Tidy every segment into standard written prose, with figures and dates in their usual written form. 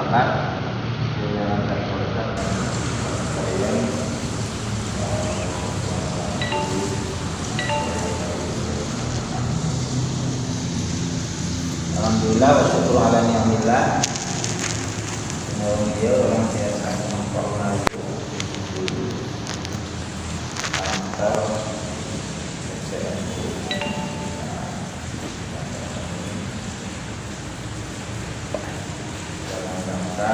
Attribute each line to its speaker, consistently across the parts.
Speaker 1: Selatan di Jalan Kapolda Kabupaten. Alhamdulillah wa syukur ala ni'amillah. Dia orang yang akan memperoleh antar dalam rangka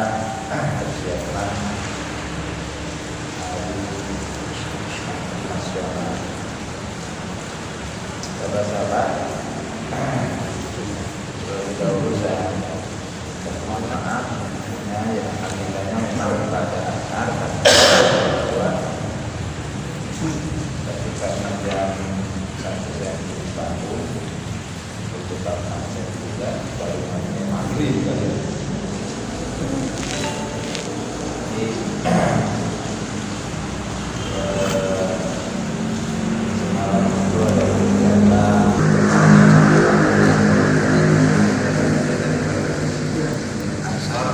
Speaker 1: persiapan hari nasional. Sahabat-sahabat, terlebih dahulu saya mohon maaf yang agendanya memang pada asar tapi karena jam 1 jam baru bertukar macet juga baru hanya maghrib saja. Jadi semalam itu ada kegiatan asar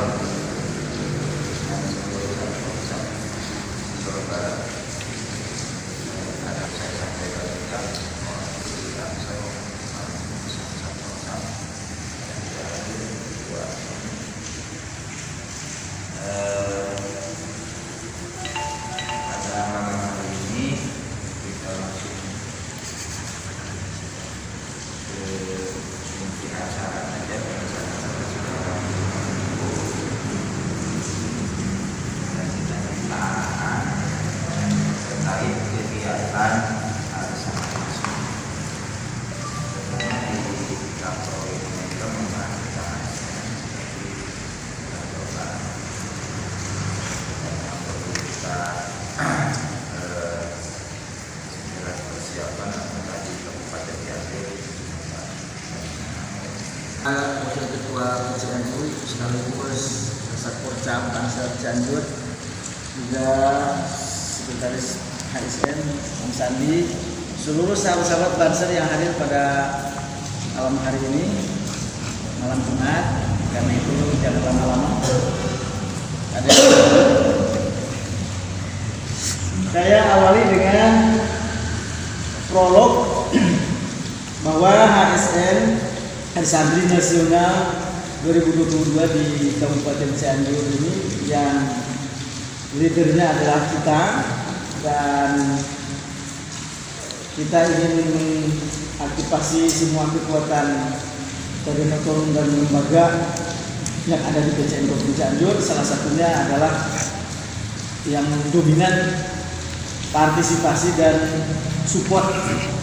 Speaker 2: Wakil Ketua PCNU sekaligus Satporcam Tangsel Cianjur, juga Sekretaris HSN Om Sandi, seluruh sahabat-sahabat Banser yang hadir pada malam hari ini, malam Jumat. Karena itu jangan lama-lama. Saya awali dengan prolog bahwa HSN Hari Santri Nasional 2022 di Kabupaten Cianjur ini yang leadernya adalah kita, dan kita ingin mengaktifasi semua kekuatan koordinator dan lembaga yang ada di PCN Provinsi Cianjur. Salah satunya adalah yang dominan partisipasi dan support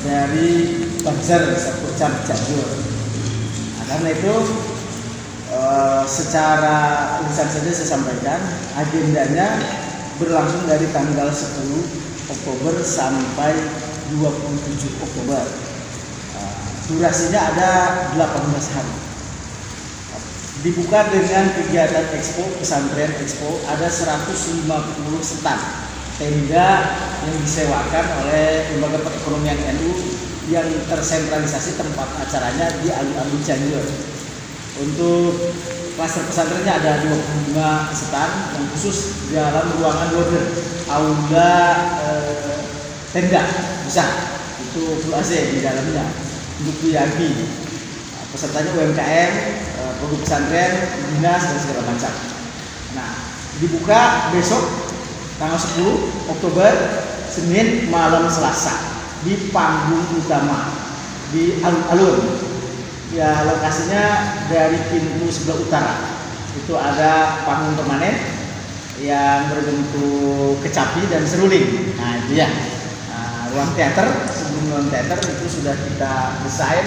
Speaker 2: dari Banser Satporcam Cianjur. Karena itu secara lisan saja saya sampaikan, agendanya berlangsung dari tanggal 10 Oktober sampai 27 Oktober. Durasinya ada 18 hari. Dibuka dengan kegiatan Expo, Pesantren Expo, ada 150 stand tenda yang disewakan oleh Lembaga Perekonomian NU yang tersentralisasi tempat acaranya di alun-alun Cianjur. Untuk klaster pesantrennya ada 25 stand yang khusus dalam ruangan border, aula tenda besar, itu full AC di dalamnya untuk VIP. Pesertanya UMKM, produk pesantren, dinas dan segala macam. Nah, dibuka besok tanggal 10 Oktober, Senin malam Selasa di panggung utama di alun-alun. Ya, lokasinya dari pintu sebelah utara itu ada panggung permanen yang berbentuk kecapi dan seruling. Nah, itu ya. Ruang teater, sebelum ruang teater itu sudah kita desain,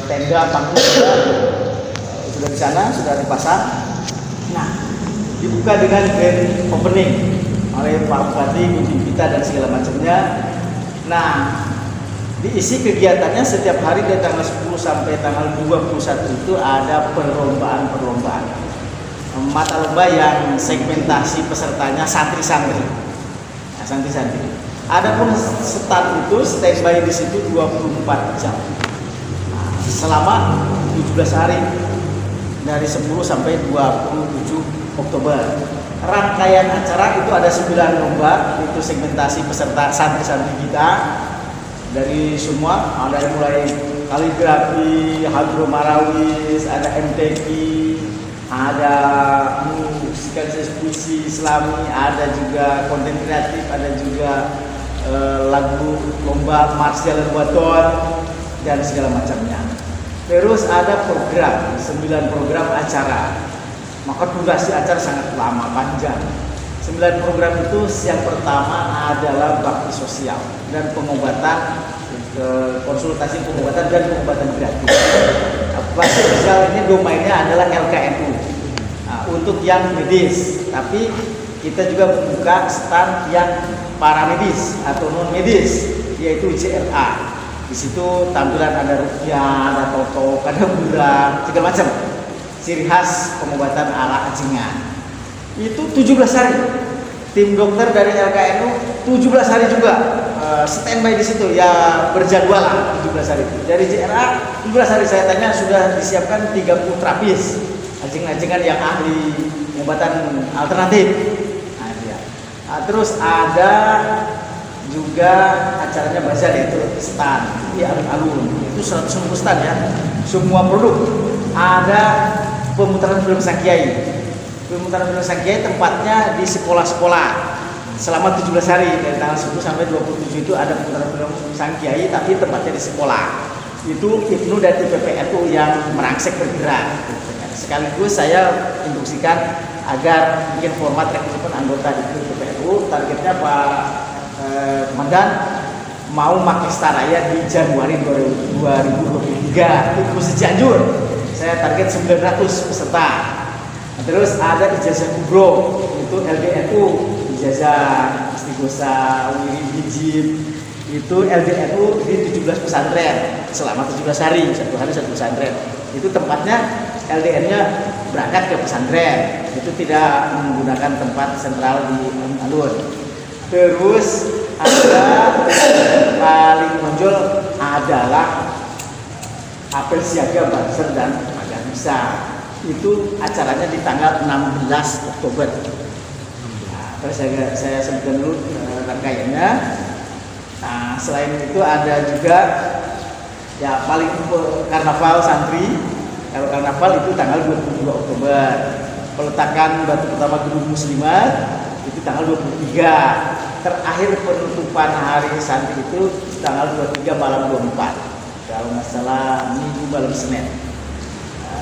Speaker 2: tenda panggung sudah di sana, sudah dipasang. Nah, dibuka dengan grand opening oleh Pak Bupati, mimpin kita dan segala macamnya. Nah, diisi kegiatannya setiap hari dari tanggal 10 sampai tanggal 21 itu ada perlombaan-perlombaan. Mata lomba yang segmentasi pesertanya santri-santri. Nah, santri-santri. Adapun stand itu standby di situ 24 jam. Nah, selama 17 hari. dari 10 sampai 27 Oktober. Rangkaian acara itu ada 9 lomba, itu segmentasi peserta santri-santri kita dari semua, dari mulai kaligrafi, hadromarawis, ada MTQ, ada sekaligus puisi Islami, ada juga konten kreatif, ada juga lagu lomba marsial waton dan segala macamnya. Terus ada program, 9 program acara. Maka durasi acara sangat lama, panjang. 9 program itu yang pertama adalah bakti sosial dan pengobatan, konsultasi pengobatan dan pengobatan gratis. Bakti sosial ini domainnya adalah LKNU. Nah, untuk yang medis, tapi kita juga membuka stand yang paramedis atau non medis, yaitu JLA. Di situ tampilan ada rupiah, ada totok, ada burak, segala macam. Ciri khas pengobatan ala acingan. Itu 17 hari. Tim dokter dari LKNU 17 hari juga standby di situ ya, berjadwal 17 hari. Dari JRA 17 hari, saya tanya sudah disiapkan 30 terapis acing-acingan yang ahli pengobatan alternatif. Nah, dia. Nah, terus ada juga acaranya bazar, yaitu stand di alun-alun. Itu 100 stand ya. Semua produk. Ada pemutaran film sang kiai. Pemutaran film sang kiai tempatnya di sekolah-sekolah selama 17 hari, dari tanggal 10 sampai 27 itu ada pemutaran film sang kiai, tapi tempatnya di sekolah. Itu IPNU dan IPPNU yang merangsek bergerak. Sekaligus saya induksikan agar bikin format rekrutmen anggota di IPPNU. Targetnya Pak Komandan mau Makesta Raya di Januari 2023 itu Cianjur. Saya target 900 peserta. Terus ada ijazah kubro, itu LDNU, ijazah istighosa, wirid, hijib, itu LDNU di 17 pesantren selama 17 hari, satu hari satu pesantren. Itu tempatnya LDN-nya berangkat ke pesantren, itu tidak menggunakan tempat sentral di alun-alun. Terus ada paling menonjol adalah apel siaga Banser dan Magang Bisa. Itu acaranya di tanggal 16 Oktober. Nah, terus saya sebutkan dulu rangkaiannya. Nah, selain itu ada juga ya paling karnaval santri. Kalau karnaval itu tanggal 22 Oktober. Peletakan batu pertama gedung muslimat itu tanggal 23. Terakhir penutupan hari santri itu tanggal 23 malam 24. Kalau nggak salah minggu malam Senin.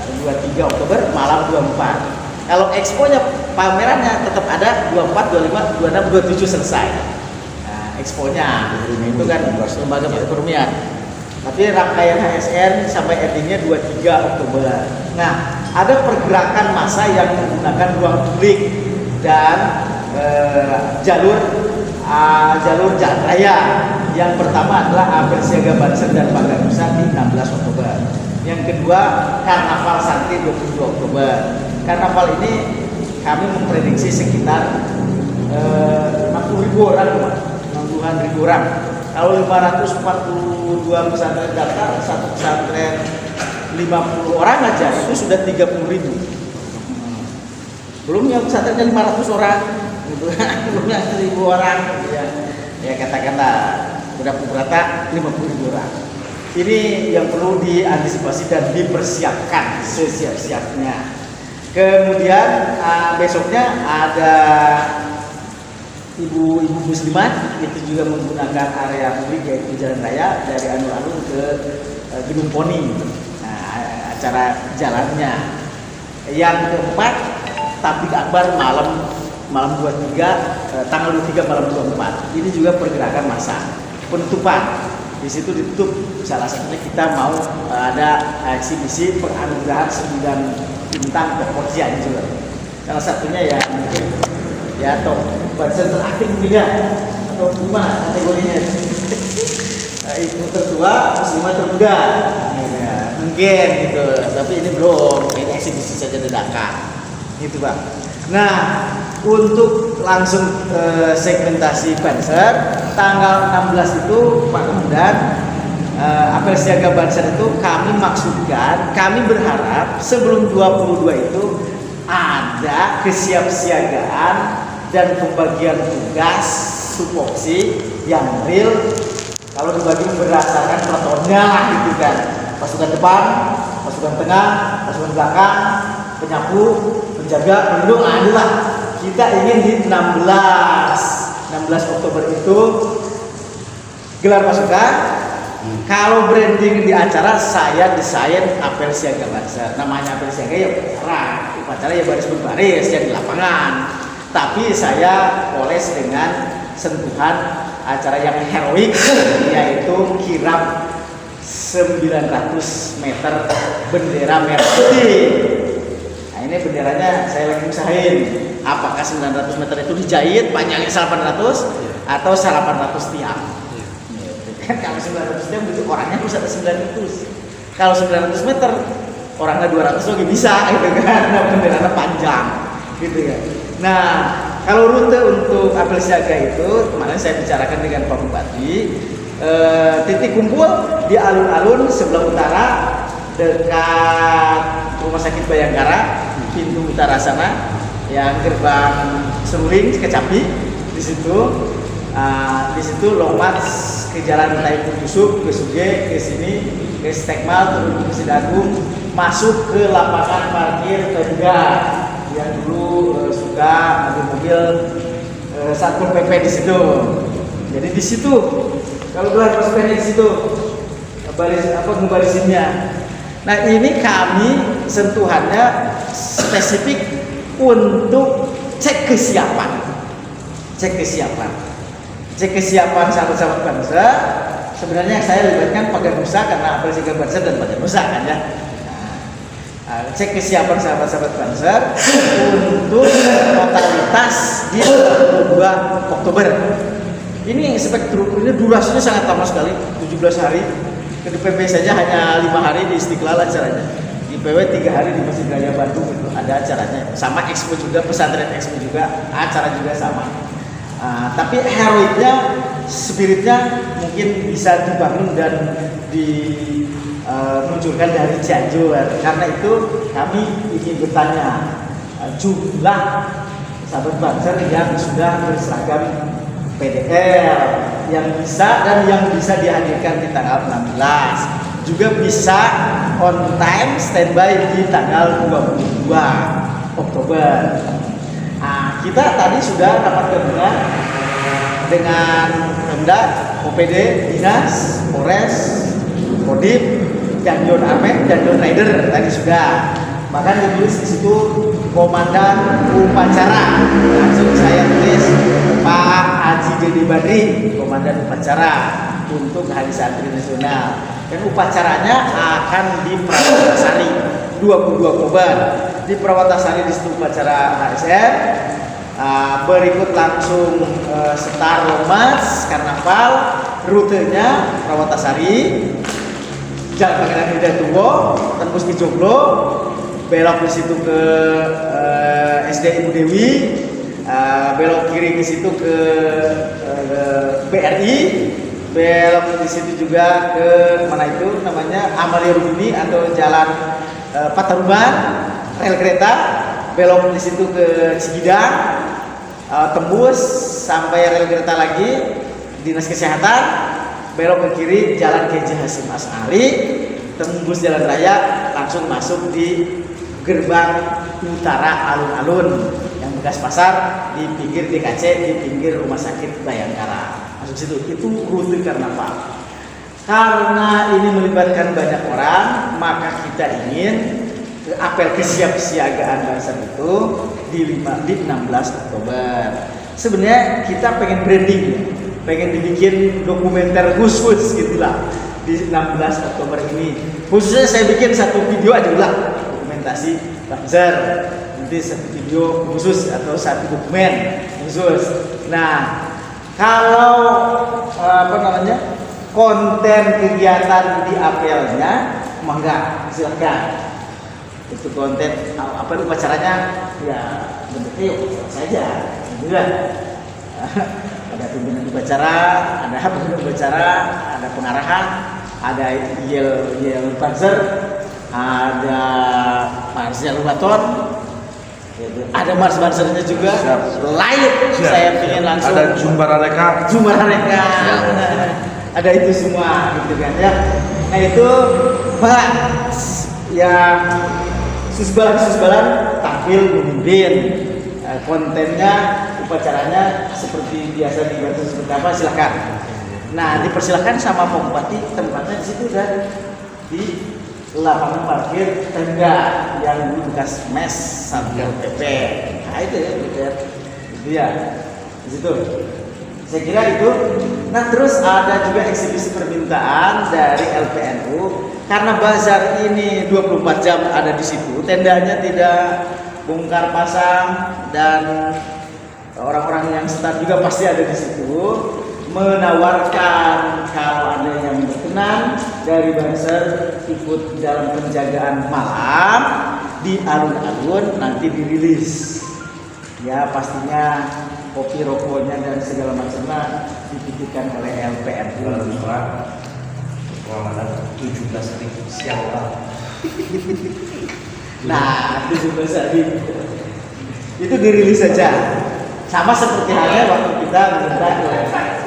Speaker 2: 23 Oktober malam 24. Kalau exponya, pamerannya tetap ada 24, 25, 26, 27 selesai. Nah, exponya itu kan lembaga perekonomian. Tapi rangkaian HSN sampai endingnya 23 Oktober. Nah, ada pergerakan massa yang menggunakan ruang publik dan jalur jalan raya. Yang pertama adalah apel siaga Banser dan Magang Bisa di 16 Oktober. Yang kedua, karnaval santri 22 Oktober. Karnaval ini kami memprediksi sekitar 60.000 orang, 60-an ribu orang. Kalau 542 pesantren daftar, satu pesantren 50 orang aja itu sudah 30.000. Belum yang pesantrennya 500 orang, gitu. Belum yang 1.000 orang, ya katakanlah udah rata 50.000 orang. Ini yang perlu diantisipasi dan dipersiapkan sesiap-siapnya. Kemudian besoknya ada ibu-ibu muslimat, itu juga menggunakan area publik yaitu jalan raya dari alun-alun ke Gedung Poni. Nah, acara jalannya. Yang keempat, tablik akbar malam 23, tanggal 23 malam 24. Ini juga pergerakan massa. Penutupan. Di situ ditutup, salah satunya kita mau ada eksibisi penganugerahan 9 bintang ke Cianjur. Salah satunya ya mungkin ya atau Banser teraktif juga atau gimana kategorinya. Itu tertua, muslimah termuda, ya, mungkin gitu. Tapi ini belum, ini eksibisi saja dadakan, gitu Pak. Nah, untuk langsung segmentasi Banser tanggal 16 itu Pak Komandan apel siaga Banser itu kami maksudkan, kami berharap sebelum 22 itu ada kesiapsiagaan dan pembagian tugas tupoksi yang real. Kalau dibagi berdasarkan peletonnya gitu kan, pasukan depan, pasukan tengah, pasukan belakang, penyapu, penjaga, pelindung, adalah kita ingin di 16 Oktober itu gelar pasukan. Kalau branding di acara, saya desain apel siaga Banser. Namanya apel siaga ya upacara ya baris berbaris yang di lapangan. Tapi saya poles dengan sentuhan acara yang heroik, yaitu kirap 900 meter bendera merah putih. Nah ini benderanya saya lagi usahain. Apakah 900 meter itu dijahit panjangnya 800 atau 800 tiang? Kan kalau 900 tiang itu orangnya harus ada 900. Kalau 900 meter orangnya 200 lagi bisa gitu kan. Nah, benderanya panjang gitu ya. Nah, kalau rute untuk apel siaga itu kemarin saya bicarakan dengan Pak Bupati, titik kumpul di alun-alun sebelah utara dekat Rumah Sakit Bayangkara, pintu utara sana, yang gerbang Seruling Kecapi di situ. Di situ lompat ke Jalan Taipun Yusuf, ke Suge, ke sini, ke Stekmal, turun ke Sidagung, masuk ke lapangan parkir Pemda yang dulu suka mobil-mobil Satpol PP di situ. Jadi di situ kalau gelar pasukannya di situ ngebarisinnya. Nah ini kami sentuhannya spesifik untuk cek kesiapan sahabat-sahabat Banser. Sebenarnya saya libatkan Paganusa karena apel siaga Banser dan Paganusa kan ya. Cek kesiapan sahabat-sahabat Banser untuk totalitas di 22 Oktober. Ini spektrumnya durasinya sangat lama sekali, 17 hari. Ke DPP saja hanya 5 hari di Istiqlal acaranya. Di PW 3 hari di Masjid Raya Bandung itu ada acaranya. Sama Expo juga, pesantren Expo juga, acara juga sama. Tapi heroiknya, spiritnya mungkin bisa dibangun dan dimunculkan dari Cianjur. Karena itu kami ingin bertanya jumlah sahabat Banser yang sudah berseragam PDL yang bisa dan yang bisa dihadirkan di tanggal 16, juga bisa on time standby di tanggal 22 Oktober. Kita tadi sudah rapat gabungan dengan Pemda, OPD, Dinas, Polres, Kodim, Danjon Armet, Danjon Rider tadi sudah. Bahkan ditulis di situ Komandan Upacara. Langsung saya tulis Pak Haji Dede Badri, Komandan Upacara untuk Hari Santri Nasional. Dan upacaranya akan di Prawatasari 22 Oktober. Di Prawatasari di situ upacara HSN. Berikut langsung setar Lomas Karnaval, rutenya Prawatasari, Jalan Pangeran Hidayatullah, tembus ke Joglo, belok ke situ ke SD Ibu Dewi, belok kiri ke situ ke BRI, belok di situ juga ke mana itu namanya Amalia Rubini atau Jalan Pataruban, rel kereta, belok di situ ke Cikidang, tembus sampai rel kereta lagi Dinas Kesehatan, belok ke kiri Jalan K.J. Hasyim As'ari, tembus jalan raya langsung masuk di gerbang utara alun-alun yang bekas pasar di pinggir DKC, di pinggir Rumah Sakit Bayangkara. Masuk situ. Itu rute karnaval. Karena ini melibatkan banyak orang, maka kita ingin apel kesiapsiagaan Banser itu di 16 Oktober. Sebenarnya kita pengen branding, pengen dibikin dokumenter khusus gitulah di 16 Oktober ini. Khususnya saya bikin satu video aja lah dokumentasi Banser. Nanti satu video khusus atau satu dokumen khusus. Nah, kalau konten kegiatan di apelnya, mangga silakan. Itu konten upacaranya ya bentuknya ya saja gitu. Ada pimpinan upacara, ada pimpinan upacara, ada pengarahan, ada Yel Banzer, ada Marcel Baton, ada Mars Banzernya juga. Live saya ingin langsung.
Speaker 3: Ada Jumbara Reka.
Speaker 2: Ada itu semua gitu kan ya. Nah itu Pak yang susbalan tampil memimpin. Kontennya, upacaranya seperti biasa dibantu seperti apa, silakan. Nah dipersilakan sama Pak Bupati, tempatnya di situ dan di lapangan parkir tenda yang dulu bekas mes Satpol PP. Nah itu ya, gitu ya, di situ. Saya kira itu. Nah terus ada juga eksibisi permintaan dari LPNU karena bazar ini 24 jam ada di situ, tendanya tidak bongkar pasang dan orang-orang yang start juga pasti ada di situ, menawarkan kalau ada yang berkenan dari bazar ikut dalam penjagaan malam di alun-alun nanti dirilis. Ya pastinya kopi rokoknya dan segala macamnya dititipkan oleh LPNU.
Speaker 3: Pengamanan 17.000 siang lah.
Speaker 2: Nah, 17 hari itu dirilis saja. Sama seperti halnya waktu kita meminta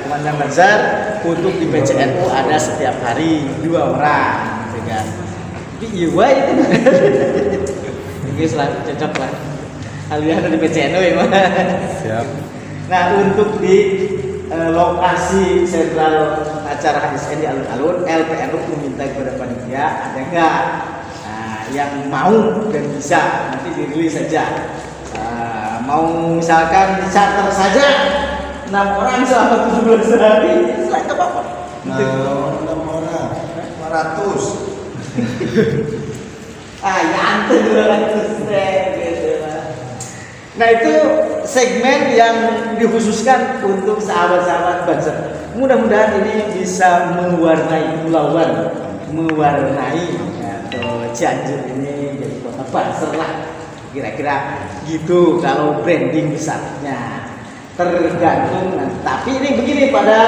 Speaker 2: Komandan Bazar untuk di PCNU ada setiap hari 2 orang, gitu kan? Tapi iya itu. Oke, selalu cocok lah. Kalian ada di PCNU ya, Mas.
Speaker 3: Siap.
Speaker 2: Nah untuk di lokasi sentral acara HSN di alun-alun, LPNU meminta kepada panitia ada enggak yang mau dan bisa nanti dirilis saja. Mau misalkan charter saja 6 orang selama 17 hari, selain apa-apa.
Speaker 1: 6 orang 500.
Speaker 2: Ya antum 200 gitu. Nah itu segmen yang dikhususkan untuk sahabat-sahabat Banser. Mudah-mudahan ini bisa mewarnai Pulauan, mewarnai atau Cianjur ini jadi kota Banser lah. Kira-kira gitu kalau branding besarnya. Tergantung nanti. Tapi ini begini pada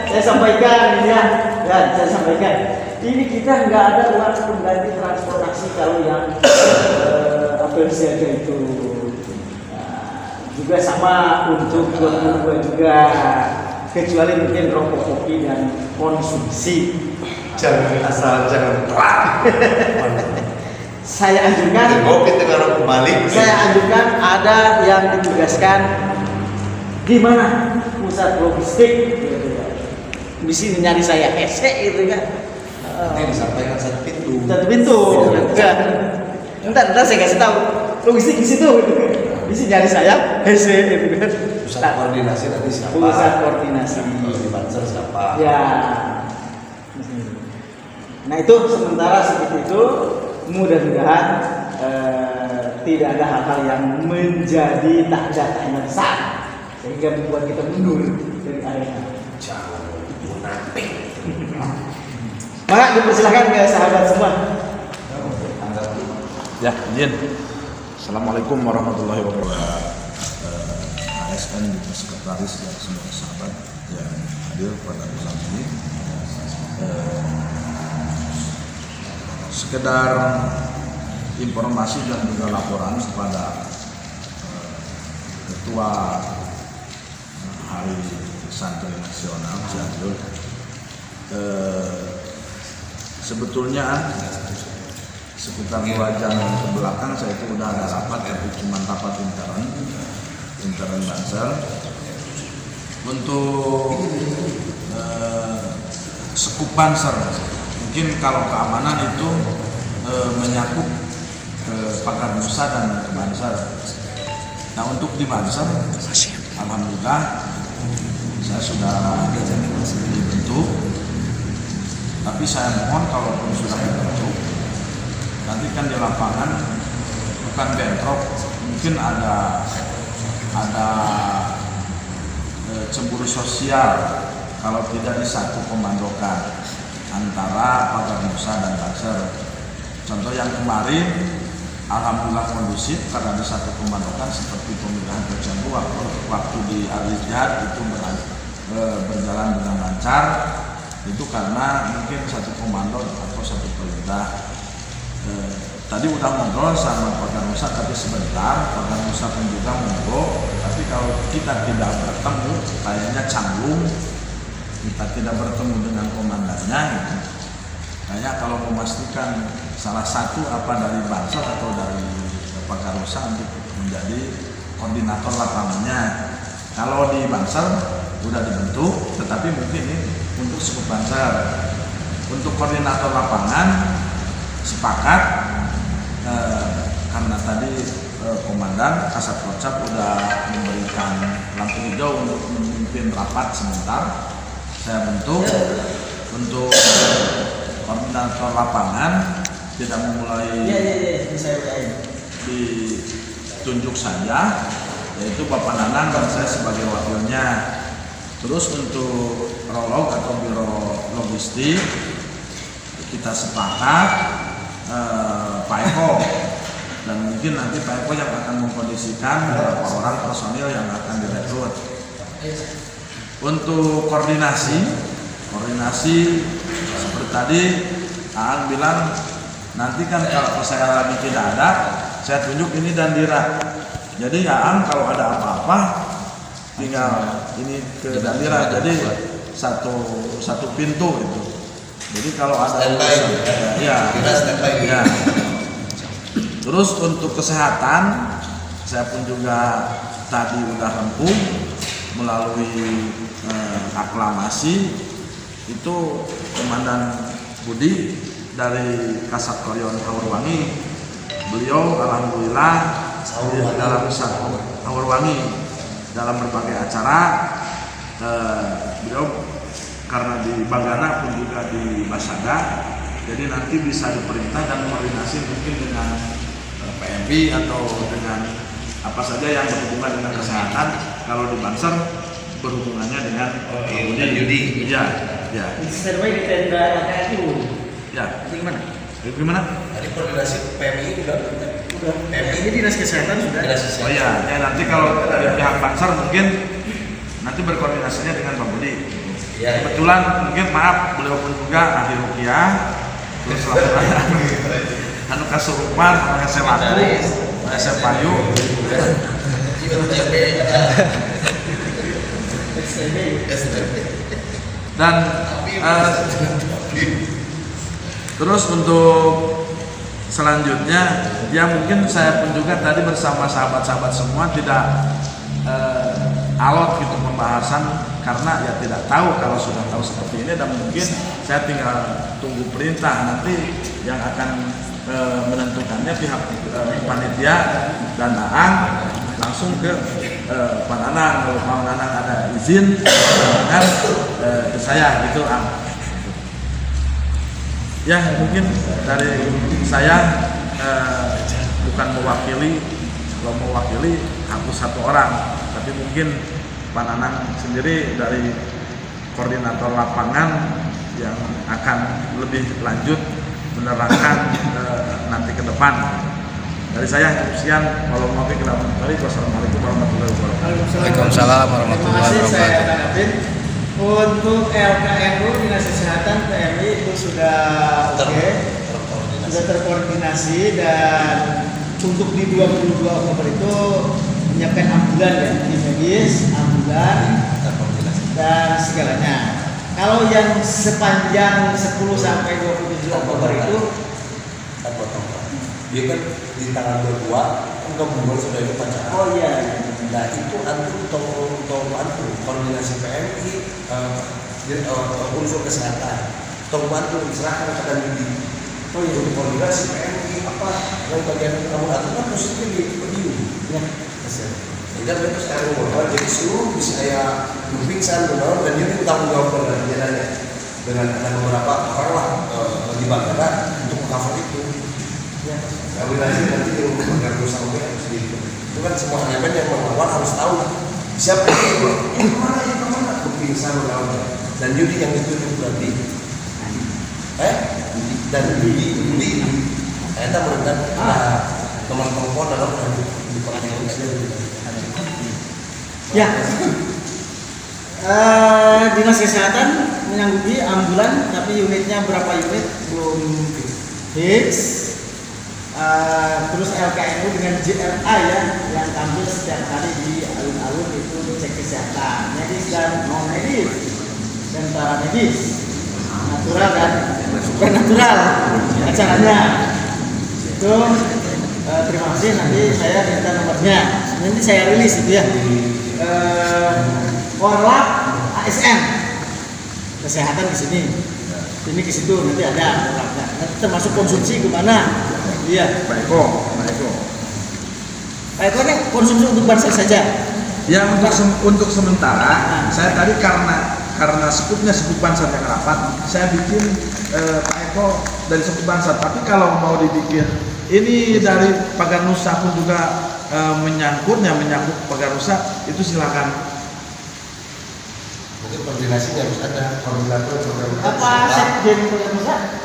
Speaker 2: saya sampaikan ini ya, saya sampaikan. Ini kita nggak ada uang pengganti transportasi kalau yang apel siaga itu. Juga sama untuk gua juga, kecuali mungkin rokok, kopi dan konsumsi.
Speaker 3: Jangan
Speaker 2: Saya anjurkan
Speaker 1: Kopi dengan kembali.
Speaker 2: Saya anjurkan ada yang ditugaskan di mana pusat logistik gitu ya. Di sini nyari saya hese gitu kan.
Speaker 1: Ini disampaikan satu pintu.
Speaker 2: Satu pintu. Entar saya kasih tahu logistik di situ gitu kan. Di sini nyari saya hese gitu kan.
Speaker 1: Pusat koordinasi nanti siapa?
Speaker 2: Pusat koordinasi
Speaker 1: Di Banser siapa?
Speaker 2: ya. Nah itu sementara seperti itu, mudah-mudahan tidak ada hal-hal yang menjadi tanda besar sehingga membuat kita mundur dari arena.
Speaker 1: Jangan munafik.
Speaker 2: Maka dipersilakan ke sahabat semua.
Speaker 3: Ya, izin. Assalamualaikum warahmatullahi wabarakatuh. ASN sekretaris dan semua sahabat yang hadir pada malam ini. Sekedar informasi dan juga laporan kepada Ketua Hari Santri Nasional Cianjur. Sebetulnya sekitar 2 jam ke belakang saya itu udah ada rapat, tapi cuma rapat intern Banser untuk skup Banser. Mungkin kalau keamanan itu menyakup Pagar Nusa dan Banser. Nah untuk di Banser, alhamdulillah saya sudah dibentuk. Tapi saya mohon kalaupun sudah dibentuk, nanti kan di lapangan bukan bentrok, mungkin ada cemburu sosial kalau tidak disatu komandokan antara Pagar Nusa dan Banser. Contoh yang kemarin alhamdulillah kondusif karena disatu komandokan seperti pemilihan Cianjur waktu di Al Ijtihad itu berjalan dengan lancar. Itu karena mungkin satu komando atau satu perintah. Tadi udah ngobrol sama Pak Ganusa tapi sebentar, Pak Ganusa pun juga ngobrol, tapi kalau kita tidak bertemu kayaknya canggung, kita tidak bertemu dengan komandannya gitu. Kayaknya kalau memastikan salah satu apa dari Banser atau dari Pak Ganusa untuk menjadi koordinator lapangannya. Kalau di Banser udah dibentuk, tetapi mungkin ini untuk suku Banser. Untuk koordinator lapangan sepakat karena tadi komandan Kasat Kocap udah memberikan lampu hijau untuk memimpin rapat sebentar. Saya bentuk untuk koordinator lapangan tidak memulai ditunjuk saja, yaitu Bapak Nanang dan saya sebagai wakilnya. Terus untuk prolog atau biro logistik kita sepakat Pak Eko, dan mungkin nanti Pak Eko yang akan mengkondisikan beberapa orang personil yang akan direkrut. Untuk koordinasi seperti tadi Aan bilang nanti kan kalau saya lagi tidak ada, saya tunjuk ini dan Dira. Jadi Aan kalau ada apa-apa tinggal ini ke Dandira, jadi satu pintu itu. Jadi kalau ada ya. Terus untuk kesehatan saya pun juga tadi udah rempuh melalui aklamasi itu Komandan Budi dari Kasat Koryon Haurwangi. Beliau alhamdulillah dalam Haurwangi dalam berbagai acara beliau karena di Bagana pun juga di Basada, jadi nanti bisa diperintah dan koordinasi mungkin dengan PMI atau dengan apa saja yang berhubungan dengan kesehatan. Kalau di Banser berhubungannya dengan Yudi. Ya.
Speaker 2: Survei di tenda itu.
Speaker 3: Ya.
Speaker 2: Gimana?
Speaker 4: Tadi koordinasi PMI udah.
Speaker 2: PMI ini dinas kesehatan sudah.
Speaker 3: Oh ya, nanti kalau dari pihak Banser mungkin nanti berkoordinasinya dengan Pak Budi. Ya. Kebetulan mungkin maaf beliau pun juga ahli rukiah, terus anu kasurupan, saya laku, saya payu. Dan terus untuk selanjutnya ya mungkin saya pun juga tadi bersama sahabat-sahabat semua tidak alot gitu pembahasan karena ya tidak tahu. Kalau sudah tahu seperti ini dan mungkin saya tinggal tunggu perintah nanti yang akan menentukannya pihak panitia dan Naang langsung ke Pak Nanang. Kalau Pak Nanang ada izin dengan ke saya gitu ya mungkin dari saya bukan mewakili. Kalau mewakili hapus satu orang, tapi mungkin Pak Nanang sendiri dari koordinator lapangan yang akan lebih lanjut menerangkan nanti ke depan. Dari saya sekian. Wassalamualaikum warahmatullahi wabarakatuh.
Speaker 4: Waalaikumsalam warahmatullahi wabarakatuh.
Speaker 2: Untuk LKNU Dinas Kesehatan PMI itu sudah oke, sudah terkoordinasi, dan untuk di 22 Oktober itu menyiapkan ambulan ya, tim medis, ambulan dan segalanya. Kalau yang sepanjang 10 sampai 27 Oktober itu
Speaker 4: dia kan di tanggal 22 enggak mundur sudah itu pacaran.
Speaker 2: oh iya.
Speaker 4: Nah itu antum tolong bantu koordinasi PMI unsur kesehatan, tolong bantu diserahkan kepada Yudi. Oh iya, koordinasi PMI apa yang bagian kamu atur kan positif di Yudi. Ya. Jadi itu sekarang bahwa jadi seluruh bisa saya pingsan dan Yudi tanggung jawab dengan ada beberapa orang lah bagi Bagana untuk mengcover itu. Ya. Koordinasi nanti di bagian usaha itu kan semua elemen yang melawan harus tahu siapa yang kemana pingsan dan Yudi yang ditunjuk berarti dan Yudi kita menurunkan teman-teman dalam
Speaker 2: ya. Dinas Kesehatan menyanggupi ambulan, tapi unitnya berapa unit belum fix. Terus LKNU dengan JRA ya, yang tampil setiap hari di alun-alun itu cek kesehatan, medis dan non medis dan para medis, natural dan supernatural acaranya. Itu terima kasih, nanti saya minta nomornya, nanti saya rilis itu ya. Korlap ASN kesehatan di sini, ini ke situ nanti ada korlapnya. Nanti termasuk konsumsi kemana? Iya.
Speaker 3: Pak Eko.
Speaker 2: Pak Eko ini konsumsi untuk Bansar saja.
Speaker 3: Ya untuk sementara saya tadi karena skupnya skup Bansar yang rapat, saya bikin Pak Eko dari skup Bansar. Tapi kalau mau dibikin ini dari Paganusa pun juga menyangkut Paganusa, itu silakan.
Speaker 4: Mungkin koordinasinya harus ada koordinator program.
Speaker 2: Apa sekjen Paganusa?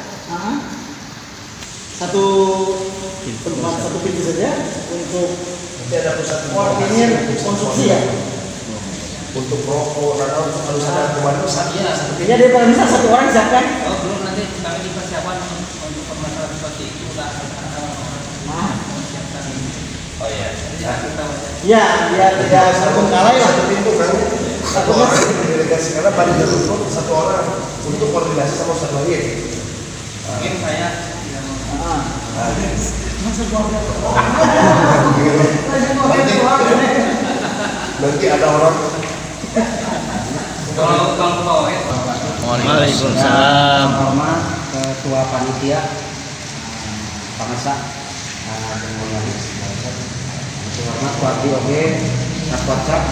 Speaker 2: Satu pintu saja untuk
Speaker 4: Nanti ada pusat
Speaker 2: koordinir konsumsi ya.
Speaker 4: untuk rokok dan harus ada komando
Speaker 5: Iya,
Speaker 2: Artinya dari Paganusa satu orang siapkan.
Speaker 5: oh belum, nanti kami dipersiapkan untuk permasalahan seperti itu lah. Mempersiapkan ini.
Speaker 4: Oh iya.
Speaker 5: Jadi kita
Speaker 2: Ya, biar tidak terbengkalai lah.
Speaker 4: Satu pintu kan. Satu orang delegasi karena pada jadwal satu orang untuk koordinasi sama satu lagi.
Speaker 5: mungkin saya tidak mau.
Speaker 4: Nanti ada orang
Speaker 5: Kalau ke bawah ya.
Speaker 6: Waalaikumsalam. Hormat Ketua Panitia Pangasa dan Monaris. Hormat Wardi Oge Rakwatsak.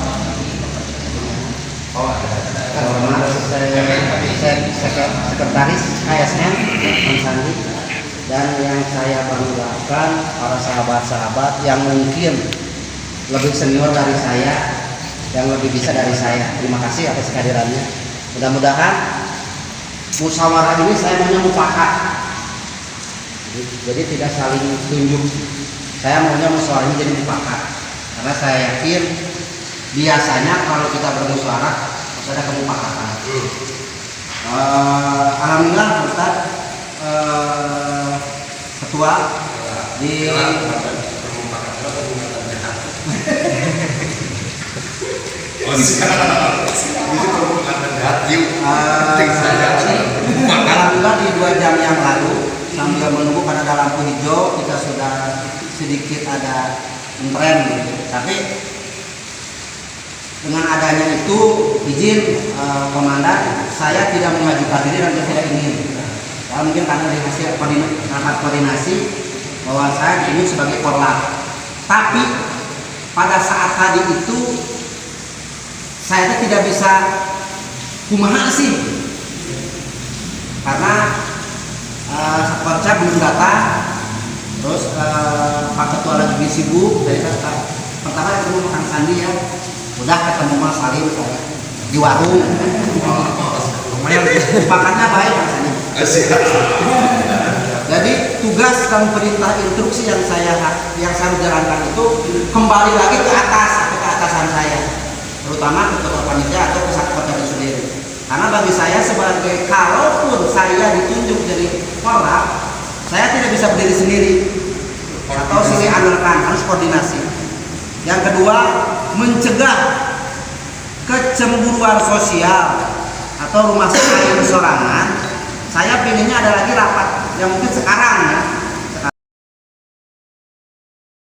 Speaker 6: Hormat Sekretaris KSN Sandi, dan yang saya banggakan para sahabat-sahabat yang mungkin lebih senior dari saya, yang lebih bisa dari saya. Terima kasih atas kehadirannya. Mudah-mudahan musyawarah ini saya maunya mufakat, jadi tidak saling tunjuk. Saya maunya musyawarah ini jadi mufakat, karena saya yakin biasanya kalau kita bermusyawarah harus ada kemufakatan. Alhamdulillah Ustaz Ketua di alhamdulillah di 2 jam yang lalu sambil menunggu karena ada lampu hijau kita sudah sedikit ada tren gitu. Tapi dengan adanya itu izin komandan, saya tidak mengajukan diri dan tidak ingin. Ya, mungkin karena dari hasil rapat koordinasi bahwa saya ditunjuk sebagai korlap. Tapi pada saat tadi itu saya tidak bisa kumaha sih, karena Satpolcap belum datang, terus Pak Ketua lagi sibuk. Jadi saya pertama ketemu Kang Sandi ya, udah ketemu Mas Salim saya di warung. Pakatnya baik Kang Sandi. Jadi tugas dan perintah instruksi yang saya harus jalankan itu kembali lagi ke atas, ke atasan saya, terutama ke ketua panitia atau ke Satpolcap itu sendiri. Karena bagi saya sebagai, kalaupun saya ditunjuk jadi korlap, saya tidak bisa berdiri sendiri atau silih andalkan, harus koordinasi. Yang kedua, mencegah kecemburuan sosial atau rumah sakit sorangan. Saya pinginnya ada lagi rapat yang mungkin sekarang ya,